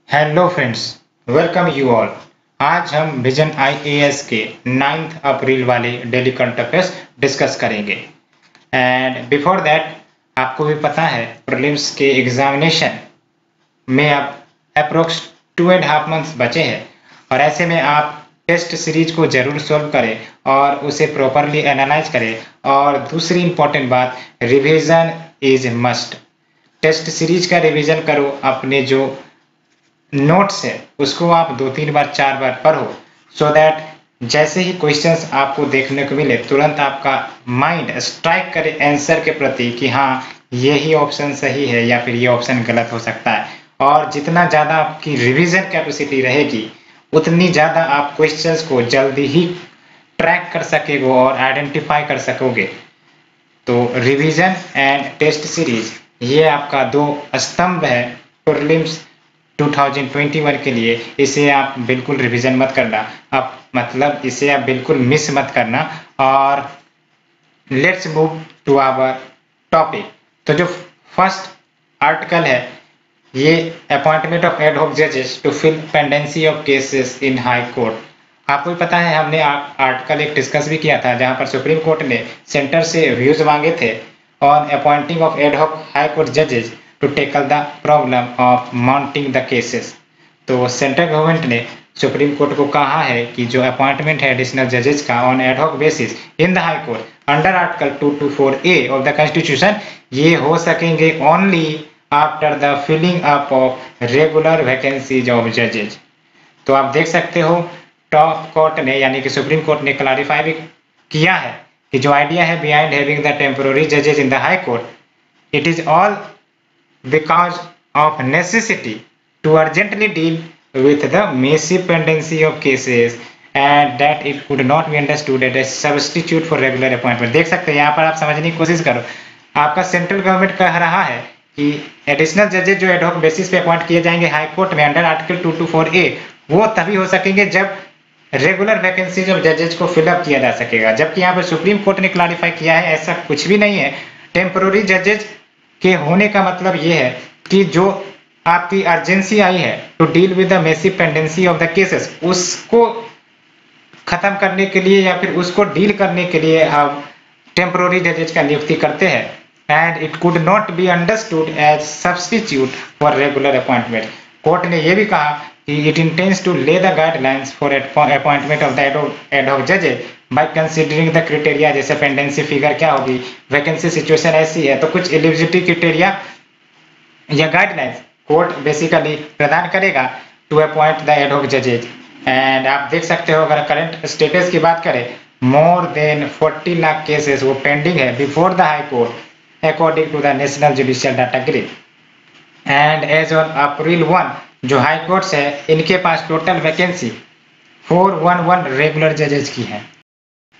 Hello friends, welcome you all. आज हम vision IAS के 9 अप्रैल वाले डेली करंट अफेयर्स डिस्कस करेंगे। एंड बिफोर दैट, आपको भी पता है प्रीलिम्स के एग्जामिनेशन में अब अप्रोक्स 2.5 मंथ्स बचे हैं और ऐसे में आप टेस्ट सीरीज को जरूर सॉल्व करें और उसे प्रॉपरली एनालाइज करें। और दूसरी इंपॉर्टेंट बात, revision is must. Test series का रिवीजन करो, अपने जो नोट्स है उसको आप 2-3 बार 4 बार पढ़ो, सो दैट जैसे ही क्वेश्चंस आपको देखने को मिले तुरंत आपका माइंड स्ट्राइक करे आंसर के प्रति कि हाँ यही ऑप्शन सही है या फिर ये ऑप्शन गलत हो सकता है। और जितना ज़्यादा आपकी रिवीजन कैपेसिटी रहेगी उतनी ज़्यादा आप क्वेश्चंस को जल्दी ही ट्रैक कर सकेंगे और आइडेंटिफाई कर सकोगे। तो रिवीजन एंड टेस्ट सीरीज ये आपका दो स्तंभ है प्रीलिम्स 2021 के लिए। इसे आप बिल्कुल रिवीजन मत करना, आप मतलब इसे आप बिल्कुल मिस मत करना। और let's move to our topic. तो जो फर्स्ट आर्टिकल है ये अपॉइंटमेंट ऑफ एड हॉक जजेस to fill pendency of cases in high court. आपको भी पता है हमने आर्टिकल एक डिस्कस भी किया था जहां पर सुप्रीम कोर्ट ने सेंटर से व्यूज मांगे थे on appointing of ad hoc High Court जजेस to tackle the problem of mounting the cases. तो सेंट्रल गवर्नमेंट ने सुप्रीम कोर्ट को कहा है कि जो अपॉइंटमेंट है एडिशनल जजेस का on ad hoc basis in the high Court under Article 224A of the constitution ये हो सकेंगे only after the filling up of regular vacancies of जजेज। तो आप देख सकते हो टॉप कोर्ट ने यानी कि सुप्रीम कोर्ट ने क्लैरिफाई भी किया है कि जो आइडिया है बिहाइंड हैविंग द टेम्पोररी जजेज in the high Court, it is all because of necessity to urgently deal with the massive pendency of cases and that it could not be understood as a substitute for regular appointment। देख सकते हैं यहाँ पर आप समझने की कोशिश करो, आपका सेंट्रल गवर्नमेंट कह रहा है कि एडिशनल जजेस जो एडहॉक बेसिस पे अपॉइंट किए जाएंगे हाई कोर्ट में अंडर आर्टिकल 224A वो तभी हो सकेंगे जब रेगुलर वैकेंसीज ऑफ जजेस को फिलअप किया जा सकेगा। जबकि यहाँ पर सुप्रीम कोर्ट ने क्लैरिफाई किया है ऐसा कुछ भी नहीं है। टेम्पोररी जजेस के होने का मतलब ये है कि जो आपकी अर्जेंसी आई है to deal with the massive pendency of the cases उसको खत्म करने के लिए या फिर उसको डील करने के लिए आप टेम्पोररी जजेस का नियुक्ति करते हैं। And it could not be understood as substitute for regular appointment. Court ने यह भी कहा कि it intends to lay the guidelines for appointment of the ad hoc जजेस बाय कंसीडरिंग द क्राइटेरिया। जैसे पेंडेंसी फिगर क्या होगी, वैकेंसी सिचुएशन ऐसी है तो कुछ एलिजिबिलिटी क्राइटेरिया या गाइडलाइंस कोर्ट बेसिकली प्रदान करेगा to appoint the ad hoc जजेज। एंड आप देख सकते हो अगर करंट स्टेटस की बात करें मोर देन 40 लाख केसेस वो पेंडिंग है before the high court according to the national judicial data grid. And as on April 1 जो हाई कोर्ट्स है इनके पास टोटल वैकेंसी 411 रेगुलर जजेस की है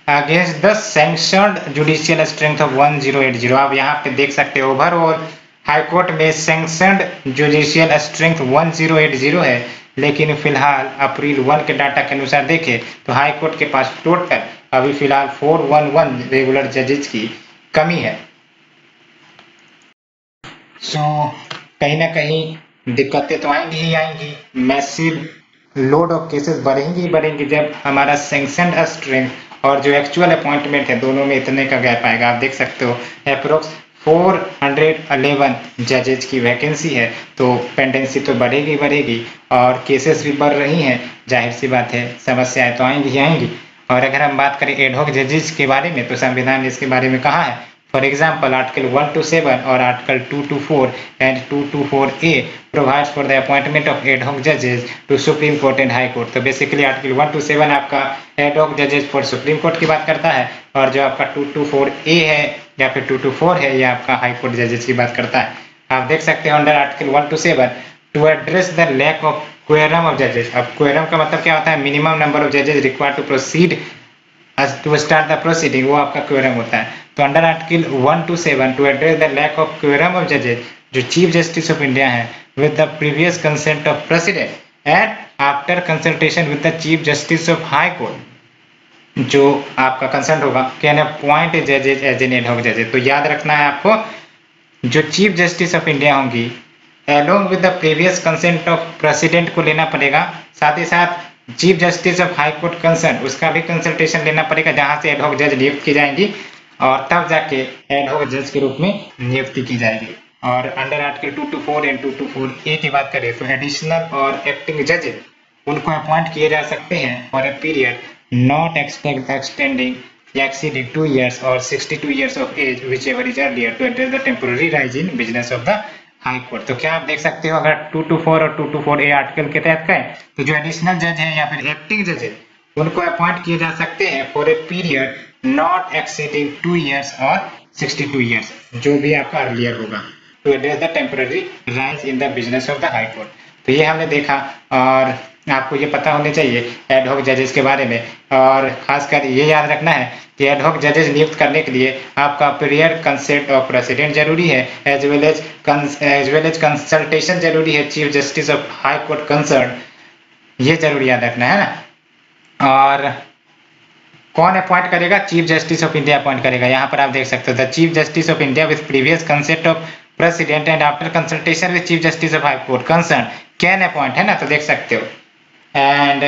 against the sanctioned judicial strength of 1080। आप यहाँ पे देख सकते हो ओवरऑल हाई कोर्ट में सैंक्शनड जुडिशियल स्ट्रेंथ 1080 है, लेकिन फिलहाल अप्रैल 1 के डाटा के अनुसार देखें तो हाई कोर्ट के पास टोटल अभी फिलहाल 411 रेगुलर जजेस की कमी है। सो कहीं ना कहीं दिक्कतें तो आएंगी ही आएंगी, मैसिव लोड ऑफ केसेस बढ़ेंगी ही बढ़ेंगी जब हमारा सैंक्शनड स्ट्रेंथ और जो एक्चुअल अपॉइंटमेंट है दोनों में इतने का गैप आएगा। आप देख सकते हो अप्रोक्स 411 जजेज की वैकेंसी है तो पेंडेंसी तो बढ़ेगी बढ़ेगी और केसेस भी बढ़ रही हैं। जाहिर सी बात है समस्याएं तो आएंगी ही आएंगी। और अगर हम बात करें एड हॉक जजेस के बारे में तो संविधान ने इसके बारे में कहा है। फॉर एग्जाम्पल आर्टिकल 127 और Article 224 and 224A provides for the appointment of ad hoc जजेस to Supreme Court and High court. तो बेसिकली आर्टिकल 127 आपका एड हॉक जजेस फॉर सुप्रीम कोर्ट की बात करता है और जो आपका 224A है या फिर 224 है ये आपका हाई कोर्ट जजेस की बात करता है। आप देख सकते हो under Article 127 to address the lack of quorum of जजेस। अब क्वेरम का मतलब क्या होता है, मिनिमम नंबर ऑफ जजेस required to proceed to start the proceeding, वो आपका क्वेरम होता है। तो under Article 127 to address the lack of quorum of जजेस जो चीफ जस्टिस ऑफ इंडिया है with the previous consent of president and after consultation with the chief justice of high court जो आपका कंसर्न होगा can appoint जजेस as an add hoc जजेस। तो याद रखना है आपको जो चीफ जस्टिस ऑफ इंडिया होंगी along with the previous consent of president को लेना पड़ेगा, साथ ही साथ chief justice of high court concern उसका भी कंसल्टेशन लेना पड़ेगा, जहां से एडहॉक जज नियुक्त की जाएंगी और तब जाके एडहॉक जज के रूप में नियुक्ति की जाएगी। और अंडर आर्टिकल 224 एंड 224A की बात करें तो एडिशनल और एक्टिंग जजेस उनको अपॉइंट किए जा सकते हैं for a period not extending exceeding 2 years or 62 years of age whichever is earlier to address the temporary rise in business of the high court। तो क्या आप देख सकते हो, अगर 224 और 224A आर्टिकल के तहत कहें तो जो एडिशनल जज है या फिर एक्टिंग जज है उनको अपॉइंट किए जा सकते हैं for a period not exceeding 2 years और 62 years, जो भी आपका अर्लियर होगा, to address the temporary rise in the business of the high court. तो ये हमने देखा और आपको ये पता होने चाहिए एडहॉक जजेस के बारे में, और खासकर ये याद रखना है कि एडहॉक जजेस नियुक्त करने के लिए आपका पीरियड कंसेंट ऑफ प्रेसिडेंट जरूरी है, एज वेल एज कंसल्टेशन जरूरी है chief justice of high court concern, ये जरूर याद रखना है ना। और कौन अपॉइंट करेगा? Chief justice of India appoint करेगा। यहाँ पर आप देख सकते हो the chief justice of India with previous consent of president and after consultation with chief justice of high court concern can appoint, है ना, तो देख सकते हो। एंड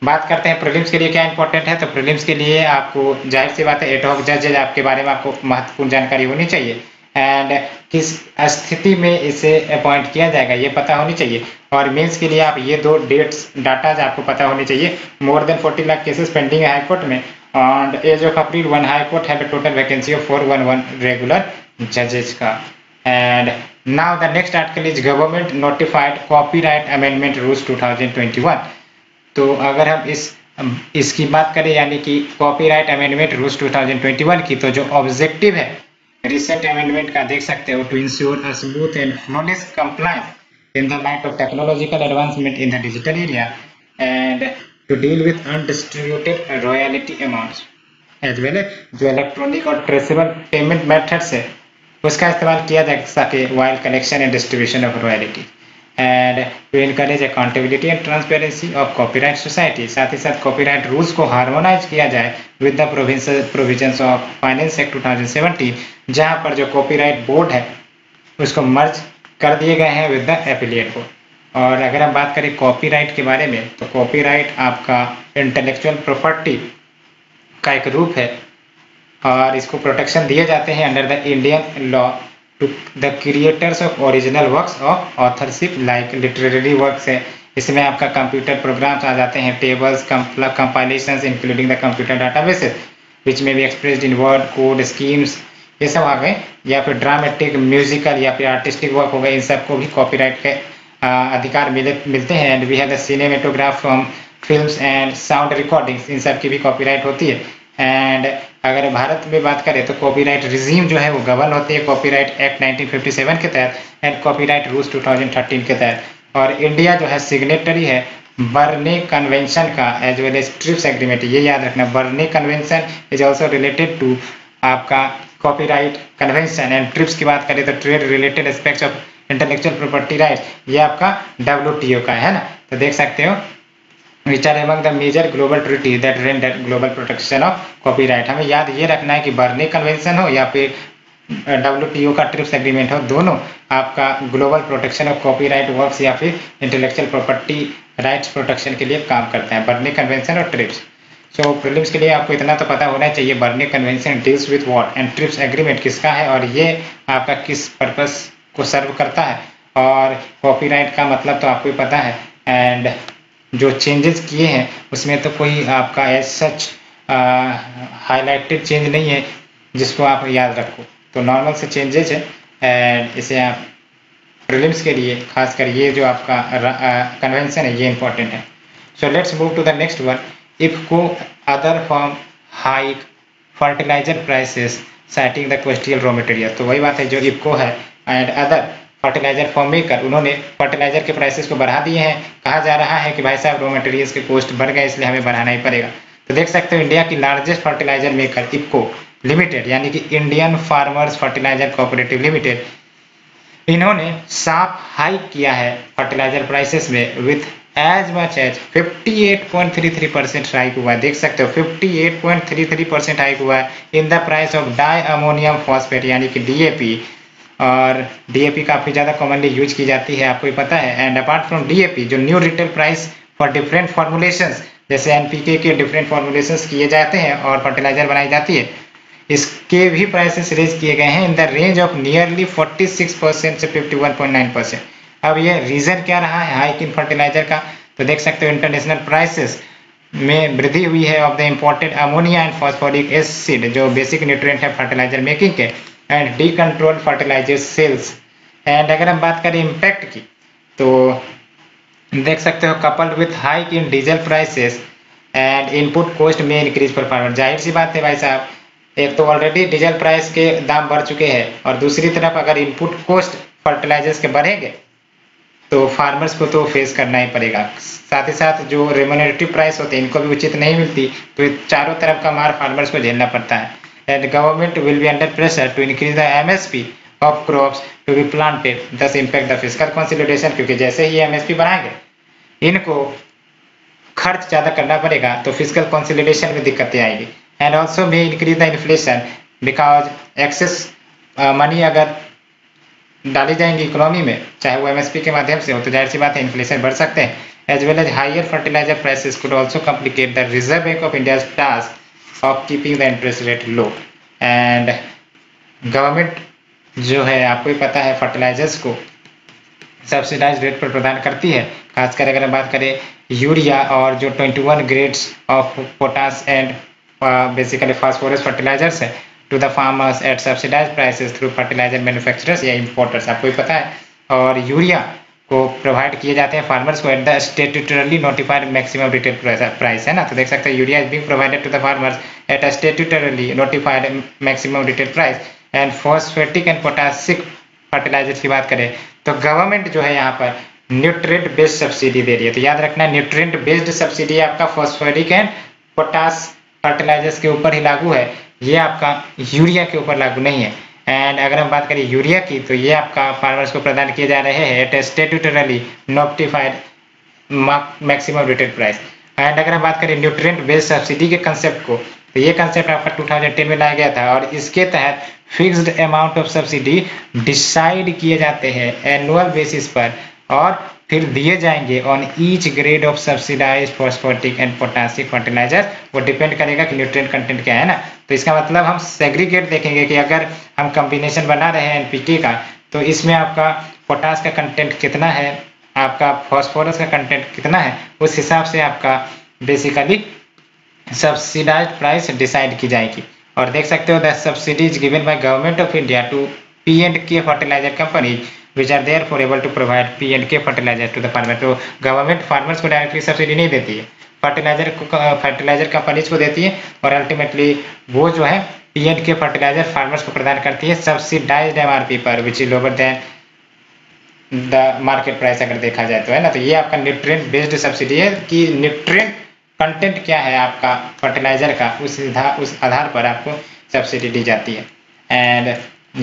बात करते हैं प्रीलिम्स के लिए क्या इंपॉर्टेंट है, तो प्रीलिम्स के लिए आपको जाहिर सी बात है एडहॉक जज आपके बारे में आपको महत्वपूर्ण जानकारी होनी चाहिए एंड किस स्थिति में इसे अपॉइंट किया जाएगा ये पता होनी चाहिए। और मेंस के लिए आप ये दो डेट्स डाटा आपको पता होनी चाहिए, more than 40 lakh cases pending है हाई कोर्ट में, and as of April 1 high court have a total vacancy of 411 regular जजेस का। And now the next article is government notified copyright amendment rules 2021। तो अगर हम इसकी बात करें यानी कि कॉपीराइट अमेंडमेंट रूल्स 2021 की, तो जो ऑब्जेक्टिव है रिसेंट अमेंडमेंट का देख सकते हो, to ensure a smooth and flawless compliance in the light of technological advancement in the digital area and to deal with undistributed royalty amounts as well जो electronic और ट्रेसेबल पेमेंट मेथड्स है उसका इस्तेमाल किया जा सके while collection and distribution of royalty and to encourage accountability and transparency of copyright society. साथ ही साथ कॉपीराइट रूल्स को हार्मोनाइज किया जाए with the provisions of finance act 2017, जहां पर जो कॉपीराइट बोर्ड है उसको मर्ज कर दिए गए हैं विद द एफिलिएट बोर्ड। और अगर हम बात करें कॉपीराइट के बारे में तो कॉपीराइट आपका इंटेलेक्चुअल प्रॉपर्टी का एक रूप है और इसको प्रोटेक्शन दिए जाते हैं under the Indian law to the creators of original works of authorship like literary works है। इसमें आपका कंप्यूटर प्रोग्राम्स आ जाते हैं, tables, compilations including the computer databases which may be expressed in word, code, schemes, ये सब आ गए, या फिर ड्रामेटिक, म्यूजिकल या फिर आर्टिस्टिक वर्क हो गए, इन सबको भी कॉपीराइट के अधिकार मिलते हैं। And we have the cinematograph from films and sound recordings, इन सब की भी कॉपीराइट होती है। एंड अगर भारत में बात करें तो कॉपीराइट रिजीम जो है वो गवर्न होती है कॉपीराइट एक्ट 1957 के तहत एंड कॉपीराइट रूल्स 2013 के तहत। और इंडिया जो है सिग्नेटरी है बर्ने कन्वेंशन का as well as TRIPS agreement, ये याद रखना, Berne convention is also related to आपका कॉपीराइट कन्वेंशन। एंड ट्रिप्स की बात करें तो trade related aspects of intellectual property rights, ये आपका WTO का है ना, तो देख सकते हो which are among the major global treaties that render global protection of copyright। हमें याद ये रखना है कि बर्ने कन्वेंशन हो या फिर WTO का ट्रिप्स एग्रीमेंट हो, दोनों आपका global protection of copyright works या फिर इंटेलेक्चुअल प्रॉपर्टी राइट्स प्रोटेक्शन के लिए काम करते हैं, बर्ने कन्वेंशन और ट्रिप्स। सो प्रीलिम्स के लिए आपको इतना तो पता होना चाहिए Berne convention deals with what and trips agreement किसका है और ये आपका किस पर्पस को सर्व करता है, और कॉपीराइट का मतलब तो आपको पता है। एंड जो चेंजेस किए हैं उसमें तो कोई आपका एज सच हाईलाइटेड चेंज नहीं है जिसको आप याद रखो, तो नॉर्मल से चेंजेस है एंड इसे आप प्रीलिम्स के लिए खासकर ये जो आपका कन्वेंशन है ये इंपॉर्टेंट है। So let's move to the next one. IFFCO other firm hike fertiliser prices citing the costlier raw material, तो वही बात है जो इफको है and other fertiliser firm maker उन्होंने फर्टिलाइजर के प्राइसेस को बढ़ा दिए हैं। कहा जा रहा है कि भाई साहब रॉ मटेरियल्स के कॉस्ट बढ़ गए इसलिए हमें बढ़ाना ही पड़ेगा। तो देख सकते हो इंडिया की largest fertiliser maker IFFCO limited यानी कि Indian farmers fertiliser cooperative limited, इन्होंने साफ हाइक किया है फर्टिलाइजर प्राइसेस में with as much as 58.33% hike हुआ है। देख सकते हो 58.33% हाइक हुआ है in the price of di ammonium phosphate यानी कि DAP और DAP काफ़ी ज़्यादा कॉमनली यूज की जाती है, आपको ही पता है। एंड अपार्ट फ्रॉम DAP जो new retail price for different formulations, जैसे NPK के डिफरेंट फॉर्मुलेशंस किए जाते हैं और फर्टिलाइजर बनाई जाती है, इसके भी प्राइसेस रेज किए गए हैं in the range of nearly 46% से 51.9%। अब ये रीज़न क्या रहा है हाइक इन फर्टिलाइजर का, तो देख सकते हो इंटरनेशनल प्राइसेस में वृद्धि हुई है of the imported ammonia and phosphoric acid जो बेसिक न्यूट्रिएंट है फर्टिलाइजर मेकिंग के, and decontrol fertiliser sales. And अगर हम बात करें इम्पैक्ट की, तो देख सकते हो coupled with hike in diesel prices and input cost में इंक्रीज फॉर फार्मर। जाहिर सी बात है भाई साहब, एक तो ऑलरेडी डीजल प्राइस के दाम बढ़ चुके हैं और दूसरी तरफ अगर इनपुट कॉस्ट फर्टिलाइजर्स के बढ़ेंगे तो फार्मर्स को तो फेस करना ही पड़ेगा। साथ ही साथ जो रेम्यूनरेटिव प्राइस होते हैं इनको भी उचित नहीं मिलती, तो चारों तरफ का मार फार्मर्स को झेलना पड़ता है। And government will be under pressure to increase the MSP of crops to be planted, thus impact the fiscal consolidation, क्योंकि जैसे ही MSP बढ़ाएंगे इनको खर्च ज़्यादा करना पड़ेगा तो फिस्कल कंसोलिडेशन में दिक्कतें आएगी। And also may increase the inflation because excess money अगर डाली जाएंगी इकोनॉमी में, चाहे वो MSP के माध्यम से हो, तो जाहिर सी बात है इन्फ्लेशन बढ़ सकते हैं। As well as higher fertiliser prices could also complicate the Reserve Bank of India's task of keeping the interest rate low. And government जो है आपको ही पता है फर्टिलाइजर्स को सब्सिडाइज रेट पर प्रदान करती है, खासकर अगर हम बात करें यूरिया और जो 21 grades of potash and basically phosphorus fertilisers है to the farmers at subsidize prices through fertiliser manufacturers या इम्पोर्टर्स, आपको ही पता है। और यूरिया को प्रोवाइड किए जाते हैं फार्मर्स को at the statutorily notified maximum retail price, है ना। तो देख सकते हैं urea is being provided to the farmers at a statutorily notified maximum retail price. And phosphatic and potassic fertilisers की बात करें तो गवर्नमेंट जो है यहाँ पर न्यूट्रिएंट बेस्ड सब्सिडी दे रही है। तो याद रखना न्यूट्रिएंट बेस्ड सब्सिडी आपका फॉस्फेटिक एंड पोटास फर्टिलाइजर्स के ऊपर ही लागू है, ये आपका यूरिया के ऊपर लागू नहीं है। एंड अगर हम बात करें यूरिया की तो ये आपका फार्मर्स को प्रदान किए जा रहे हैं at statutorily notified maximum retail price. And अगर हम बात करें न्यूट्रिएंट बेस्ड सब्सिडी के कंसेप्ट को, तो ये कंसेप्ट आपका 2010 में लाया गया था और इसके तहत fixed amount of subsidy decide किए जाते हैं एनुअल बेसिस पर और फिर दिए जाएंगे on each grade of subsidised phosphatic and potassic fertiliser. वो डिपेंड करेगा कि न्यूट्रिएंट कंटेंट क्या है ना। तो इसका मतलब हम सेग्रीगेट देखेंगे कि अगर हम कॉम्बिनेशन बना रहे हैं NPK का तो इसमें आपका पोटास का कंटेंट कितना है, आपका फॉस्फोरस का कंटेंट कितना है, उस हिसाब से आपका बेसिकली सब्सिडाइज्ड प्राइस डिसाइड की जाएगी। और देख सकते हो the subsidies given by government of India to P&K fertiliser companies which are therefore able to provide P&K fertilizer to the farmer। तो गवर्नमेंट फार्मर्स को डायरेक्टली सब्सिडी नहीं देती है, फर्टिलाइजर कंपनीज को देती है और अल्टीमेटली वो जो है P&K फर्टिलाइजर फार्मर्स को प्रदान करती है सब्सिडाइज्ड MRP पर, which is lower than the market price अगर देखा जाए तो, है ना। तो ये आपका न्यूट्रिएंट बेस्ड सब्सिडी है कि न्यूट्रिएंट कंटेंट क्या है आपका फर्टिलाइजर का, उस आधार पर आपको सब्सिडी दी जाती है। एंड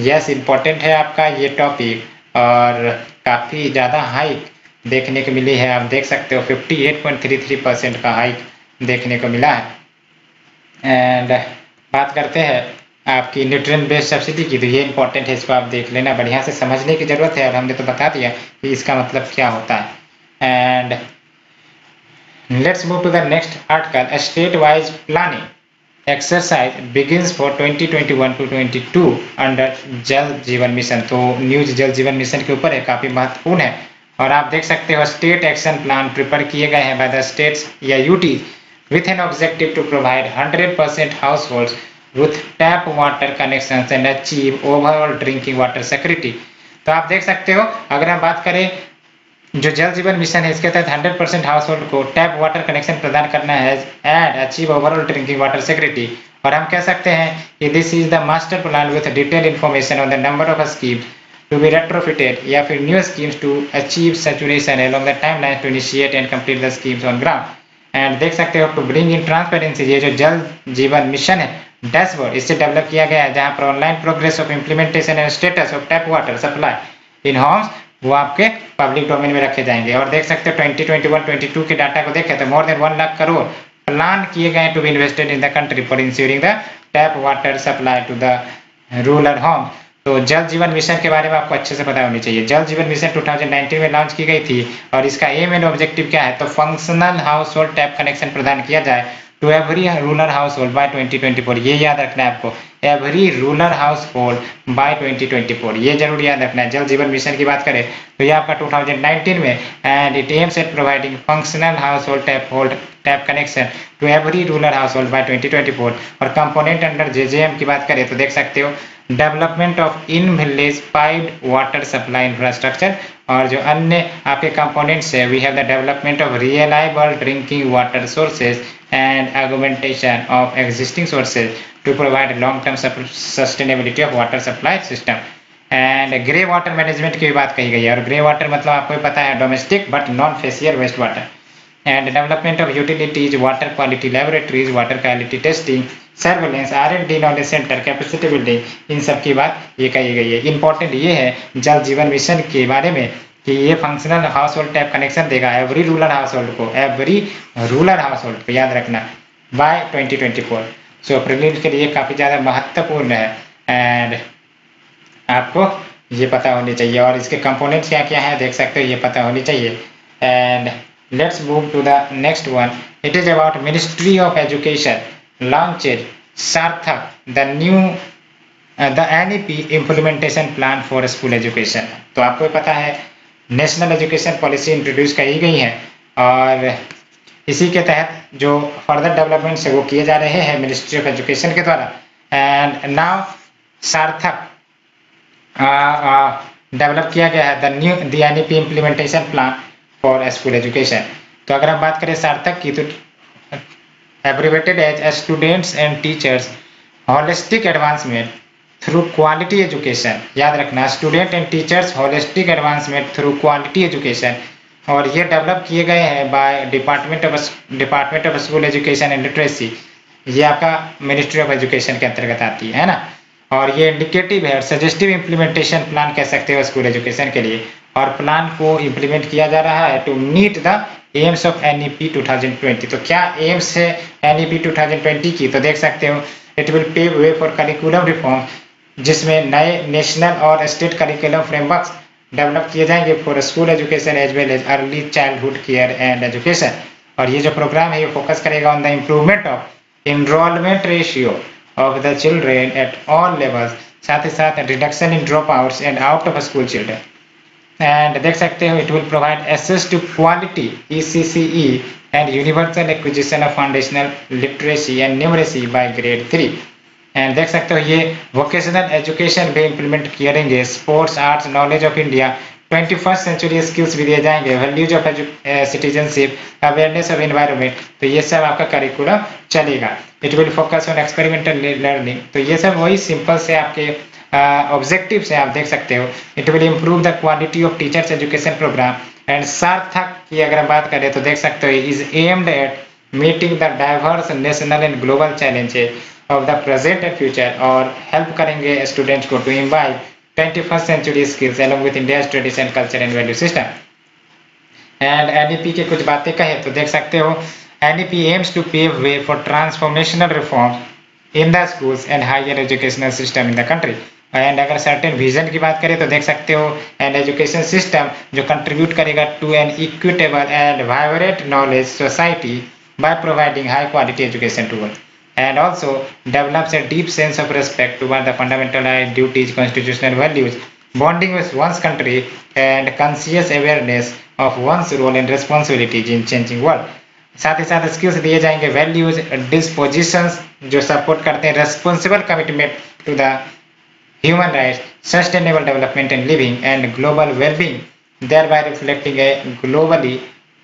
यस इम्पोर्टेंट है आपका ये टॉपिक और काफ़ी ज़्यादा हाइक देखने को मिली है। आप देख सकते हो 58.33% का हाइक देखने को मिला है। एंड बात करते हैं आपकी न्यूट्रिएंट बेस्ड सब्सिडी की, तो ये इंपॉर्टेंट है, इसको आप देख लेना, बढ़िया से समझने की ज़रूरत है और हमने तो बता दिया कि इसका मतलब क्या होता है। And let's move to the next article. State wise planning exercise begins for 2021 to 22 under Jal Jeevan mission. तो न्यूज जल जीवन मिशन के ऊपर है, काफ़ी महत्वपूर्ण है। और आप देख सकते हो स्टेट एक्शन प्लान प्रिपेयर किए गए हैं बाय द स्टेट्स या UT with an objective to provide 100% household with tap water connection and achieve overall drinking water security. तो आप देख सकते हो अगर हम बात करें जो जल जीवन मिशन है इसके तहत 100% हाउस होल्ड को टैप वाटर कनेक्शन प्रदान करना है and achieve overall drinking water security. और हम कह सकते हैं कि this is the master plan with detail information on the number of schemes to be retrofitted या फिर new schemes to achieve saturation along the timeline to initiate and complete the schemes on ground. And देख सकते हो to bring in transparency, ये जो जल Jeevan mission है dashboard इससे डेवलप किया गया है जहां पर online progress of implementation and status of tap water supply in Holmes वो आपके पब्लिक डोमेन में रखे जाएंगे। और देख सकते हो 2021-22 के डाटा को देखें तो more than 1 lakh crore plan किए गए to be invested in the country for ensuring the tap water supply to the rural home. तो जल जीवन मिशन के बारे में आपको अच्छे से पता होनी चाहिए। जल जीवन मिशन 2019 में लॉन्च की गई थी और इसका एम एंड ऑब्जेक्टिव क्या है, तो functional household tap connection प्रदान किया जाए to every rural household by 2024। ये याद रखना है आपको, every rural household by 2024, ये जरूर याद रखना है। जल जीवन मिशन की बात करें तो ये आपका 2019 में, and it aims at providing functional household tap connection to every rural household by 2024। और कंपोनेंट अंडर जेजेएम की बात करें तो देख सकते हो, development of in village piped water supply infrastructure, और जो अन्य आपके कंपोनेंट्स है, we have the development of reliable drinking water sources and augmentation of existing sources to provide long-term sustainability of water supply system। and grey water management की बात कही गई है, और grey water मतलब आपको भी पता है domestic but non faecal waste water. and development of utilities, water quality laboratories, water quality testing, surveillance, R&D knowledge centre, capacity building, इन सब की बात ये कही गई है। इंपॉर्टेंट ये है जल जीवन मिशन के बारे में कि ये functional household tap connection देगा एवरी रूरल हाउस होल्ड को, एवरी रूरल हाउस होल्ड को याद रखना बाय 2024। सो प्रीलिम्स के लिए काफ़ी ज़्यादा महत्वपूर्ण है एंड आपको ये पता होनी चाहिए। और इसके कंपोनेंट्स क्या क्या है देख सकते हो, ये पता होनी चाहिए। And let's move to the next one. It is about Ministry of Education launched Saarthak the new the NEP implementation plan for school education. तो आपको पता है नेशनल एजुकेशन पॉलिसी इंट्रोड्यूस करी गई है और इसी के तहत जो फर्दर डेवलपमेंट्स है वो किए जा रहे हैं मिनिस्ट्री ऑफ एजुकेशन के द्वारा। एंड नाउ सार्थक डेवलप किया गया है the NEP implementation plan for school education. तो अगर हम बात करें सार्थक की तो abbreviated as students and teachers holistic advancement through quality education, याद रखना student and teachers holistic advancement through quality education. और ये डेवलप किए गए हैं by department of school education and literacy, ये आपका मिनिस्ट्री ऑफ एजुकेशन के अंतर्गत आती है ना। और ये इंडिकेटिव है और सजेस्टिव इम्प्लीमेंटेशन प्लान कह सकते हो स्कूल एजुकेशन के लिए, और प्लान को इम्प्लीमेंट किया जा रहा है to meet the aims of NEP 2020। तो क्या एम्स है NEP 2020 की, तो देख सकते हो it will pave way for curriculum reform, जिसमें नए नेशनल और स्टेट करिकुलम फ्रेमवर्क्स डेवलप किए जाएंगे for school education as well as early childhood care and education. और ये जो प्रोग्राम है ये फोकस करेगा on the improvement of enrolment ratio of the children at all levels, साथ ही साथ reduction in drop outs and out of school children. And देख सकते हो it will provide access to quality ECCE and universal acquisition of foundational literacy and numeracy by grade 3। And देख सकते हो ये वोकेशनल एजुकेशन भी इम्प्लीमेंट करेंगे, sports arts knowledge of India, 21st century skills भी दिए जाएंगे, values of citizenship, awareness of environment. तो ये सब आपका करिकुलम चलेगा। It will focus on experimental learning. तो ये सब वही सिंपल से आपके ऑब्जेक्टिव से आप देख सकते हो। It will improve the quality of teachers education programme. And SARTHAQ की अगर हम बात करें तो देख सकते हो is aimed at meeting the diverse national and global challenges of the present and future, और हेल्प करेंगे स्टूडेंट्स को to imbibe 21st century skills along with India's tradition, culture and value system। And NEP की कुछ बातें कहें तो देख सकते हो NEP aims to pave way for transformational reforms in the schools and higher educational system in the country। And अगर certain vision की बात करें तो देख सकते हो एन एजुकेशन सिस्टम जो कंट्रीब्यूट करेगा to an equitable and vibrant knowledge society by providing high quality education tool, and also develops a deep sense of respect toward the fundamental duties, constitutional values, bonding with one's country and conscious awareness of one's role and responsibilities in changing world। साथ ही साथ skills दिए जाएंगे, values डिस्पोजिशंस जो support करते हैं responsible commitment to the human rights, sustainable development and living and global wellbeing, thereby reflecting a globally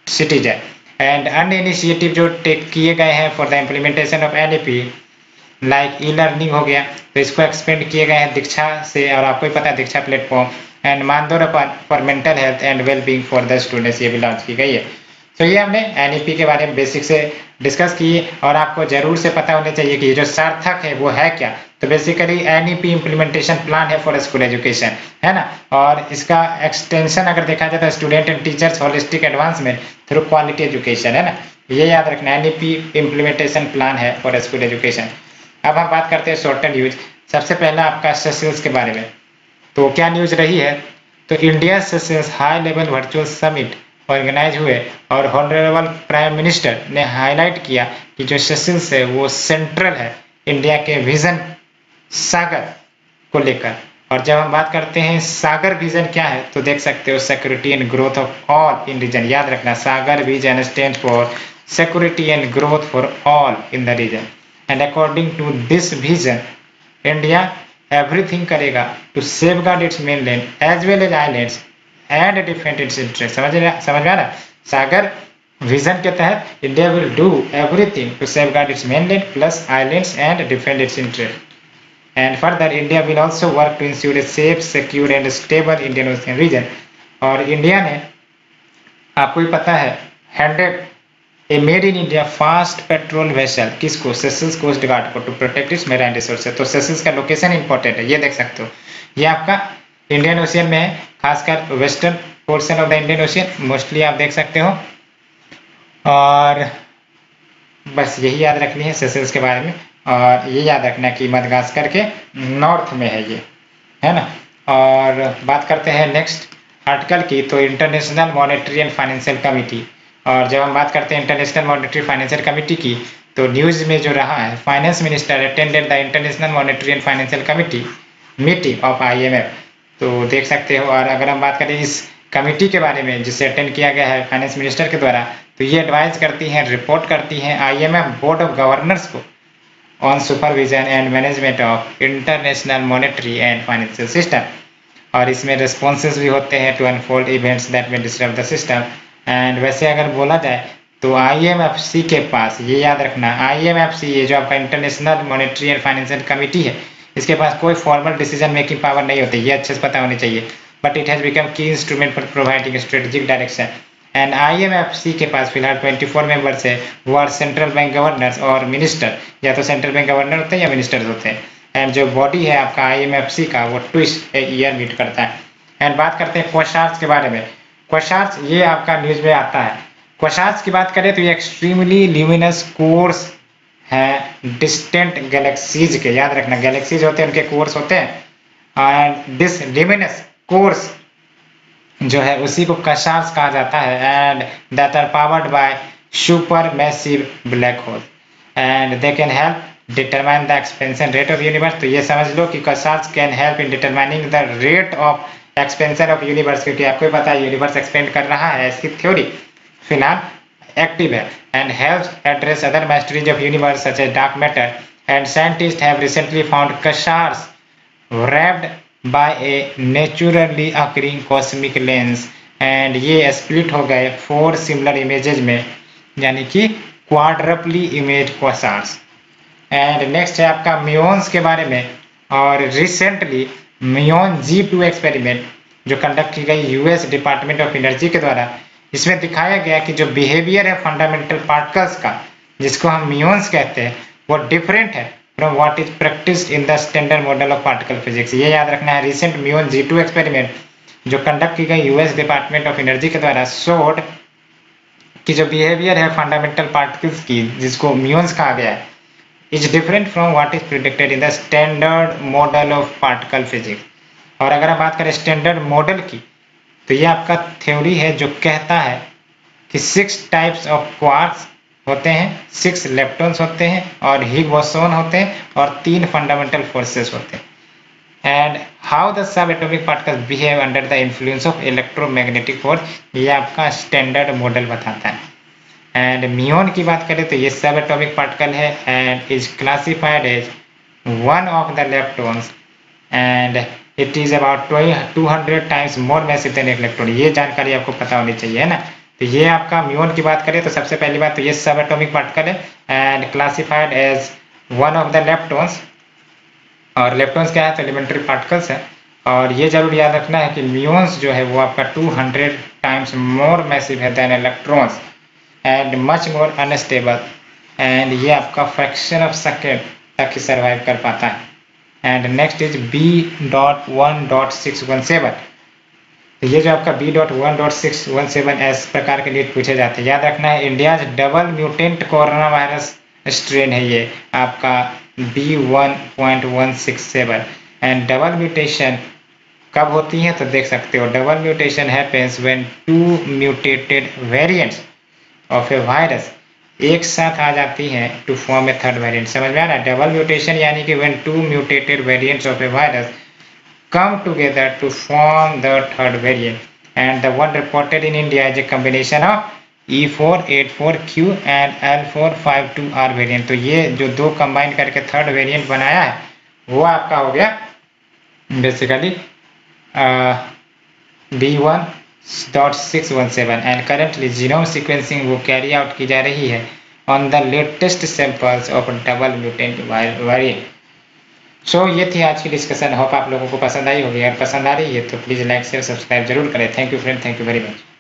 citizen। And अन्य initiative जो टेक किए गए हैं for the implementation of NEP like e learning हो गया, तो इसको एक्सपेंड किए गए हैं दीक्षा से, और आपको ही पता है दीक्षा प्लेटफॉर्म, एंड मानदोर for mental health and wellbeing for the students, ये भी लॉन्च की गई है। तो ये हमने NEP के बारे में बेसिक से डिस्कस किए, और आपको जरूर से पता होना चाहिए कि ये जो सार्थक है वो है क्या। तो बेसिकली NEP इम्प्लीमेंटेशन प्लान है फॉर स्कूल एजुकेशन, है ना, और इसका एक्सटेंशन अगर देखा जाए तो student and teachers holistic advancement through quality education, है ना, ये याद रखना NEP इम्प्लीमेंटेशन प्लान है फॉर स्कूल एजुकेशन। अब हम बात करते हैं शॉर्ट एंड यूज। सबसे पहला आपका सेशंस के बारे में। तो क्या न्यूज रही है, तो India Seychelles high level virtual summit organize हुए और हॉनरेबल प्राइम मिनिस्टर ने हाईलाइट किया कि जो सेशंस है वो सेंट्रल है इंडिया के विजन सागर को लेकर। और जब हम बात करते हैं सागर विजन क्या है, तो देख सकते हो security and growth of all in region. याद रखना SAGAR vision stand for security and growth for all in the region. And according to this vision India everything करेगा to safeguard its mainland as well as islands and defend its interest. समझ में आ रहा? SAGAR vision के तहत India will do everything to safeguard its mainland plus islands and defend its interest. And further, India will also work to ensure a safe, secure and stable Indian Ocean region. और India ने, आपको ही पता है, handed a made in India fast patrol vessel किसको, Seychelles coast guard को, to protect its marine resources. तो Seychelles का लोकेशन इंपॉर्टेंट है, ये देख सकते हो, ये आपका इंडियन ओशियन में है, खासकर western portion of the Indian ocean, mostly आप देख सकते हो। और बस यही याद रखनी है सेशल्स के बारे में, और ये याद रखना कि मदागास्कर के नॉर्थ में है ये, है ना। और बात करते हैं नेक्स्ट आर्टिकल की, तो international monetary and financial committee. और जब हम बात करते हैं इंटरनेशनल मॉनेटरी फाइनेंशियल कमिटी की, तो न्यूज़ में जो रहा है, finance minister attended the international monetary and financial committee meeting of IMF। तो देख सकते हो। और अगर हम बात करें इस कमिटी के बारे में जिसे अटेंड किया गया है फाइनेंस मिनिस्टर के द्वारा, तो ये एडवाइज करती हैं, रिपोर्ट करती हैं IMF बोर्ड ऑफ गवर्नर्स को on supervision and management of international monetary and financial system। और इसमें responses भी होते हैं to unfold events that may disrupt the system। and वैसे अगर बोला जाए तो IMFC के पास, ये याद रखना, IMFC ये जो आपका international monetary and financial committee है, इसके पास कोई फॉर्मल डिसीजन मेकिंग पावर नहीं होती, ये अच्छे से पता होनी चाहिए। बट इट हैज़ बिकम की instrument for providing strategic direction. And IMFC के पास फिलहाल 24 मेंबर्स है, वो आर सेंट्रल बैंक गवर्नर्स और मिनिस्टर, या तो सेंट्रल बैंक गवर्नर होते हैं या मिनिस्टर्स होते हैं। एंड जो बॉडी है आपका IMFC का, वो ट्विस ईयर मीट करता है। एंड बात करते हैं क्वासार्स के बारे में। क्वासार्स ये आपका न्यूज में आता है। क्वासार्स की बात करें तो ये एक्सट्रीमली ल्यूमिनस कोर्स है डिस्टेंट गैलेक्सीज के। याद रखना, गैलेक्सीज होते हैं उनके कोर्स होते हैं, एंड दिस ल्यूमिनस कोर्स जो है उसी को क्वासार्स कहा जाता है। And that are powered by super massive black hole and they can help determine the expansion rate of universe. तो ये समझ लो कि quasars can help in determining the rate of expansion of universe, क्योंकि आपको पता है यूनिवर्स एक्सपेंड कर रहा है, इसकी थ्योरी फिलहाल एक्टिव है। And helps address other mysteries of universe such as dark matter. And scientist have recently found quasars wrapped by a naturally occurring cosmic lens। And ये स्प्लिट हो गए 4 सिमिलर इमेजेस में, यानी कि quadruply image quasars. And next है आपका muons के बारे में। और रिसेंटली म्यून G2 एक्सपेरिमेंट जो कंडक्ट की गई US डिपार्टमेंट ऑफ एनर्जी के द्वारा, इसमें दिखाया गया कि जो बिहेवियर है फंडामेंटल पार्टिकल्स का, जिसको हम म्यून्स कहते हैं, वो डिफरेंट है from what is practiced in the standard model of particle physics। ये याद रखना है। रिसेंट म्यून G2 एक्सपेरिमेंट जो कंडक्ट की गई US डिपार्टमेंट ऑफ एनर्जी के द्वारा शोड कि जो बिहेवियर है फंडामेंटल पार्टिकल्स की, जिसको म्यून्स कहा गया है, is different from what is predicted in the standard model of particle physics. और अगर हम बात करें स्टैंडर्ड मॉडल की, तो ये आपका थ्योरी है जो कहता है कि 6 टाइप्स ऑफ क्वार्क्स होते हैं, 6 लेप्टॉन्स होते हैं और हिग बोसोन होते हैं और 3 फंडामेंटल फोर्सेस होते हैं। And how the sub atomic particles behave under the influence of electromagnetic force, ये आपका स्टैंडर्ड मॉडल बताता है। एंड म्यून की बात करें तो ये सब एटॉमिक पार्टिकल है and is classified as one of the leptons and it is about 200 times more massive than electron. ये जानकारी आपको पता होनी चाहिए, है ना। तो ये आपका म्यून की बात करें तो सबसे पहली बात तो ये सब एटॉमिक पार्टिकल है and classified as one of the leptons. और लेप्टॉन्स क्या है तो एलिमेंट्री पार्टिकल्स है। और ये जरूर याद रखना है कि म्यून्स जो है वो आपका 200 टाइम्स मोर मैसिव है than electrons and much more unstable. And ये आपका फ्रैक्शन ऑफ सेकेंड तक ही सर्वाइव कर पाता है। And next is B.1.617। तो ये जो आपका B.1.617 इस प्रकार के लिए पूछे जाते हैं। याद रखना है India double mutant corona virus strain है ये आपका B.1.167 एंड डबल म्यूटेशन कब होती हैं तो देख सकते हो, double mutation happens when 2 mutated variants of a virus एक साथ आ जाती हैं to form a third variant. समझ में आ रहा है? डबल म्यूटेशन यानी कि when 2 mutated variants of a virus come together to form the third variant, and the one reported in India is a combination of E484Q and L452R variant। तो ये जो दो कंबाइन करके थर्ड वेरिएंट बनाया है वो आपका हो गया basically B1.617, and currently genome sequencing वो कैरी आउट की जा रही है on the latest samples of double mutant variant. So ये थी आज की डिस्कशन। होप आप लोगों को पसंद आई होगी। अगर पसंद आ रही है तो प्लीज़ लाइक शेयर सब्सक्राइब जरूर करें। Thank you friend, thank you very much.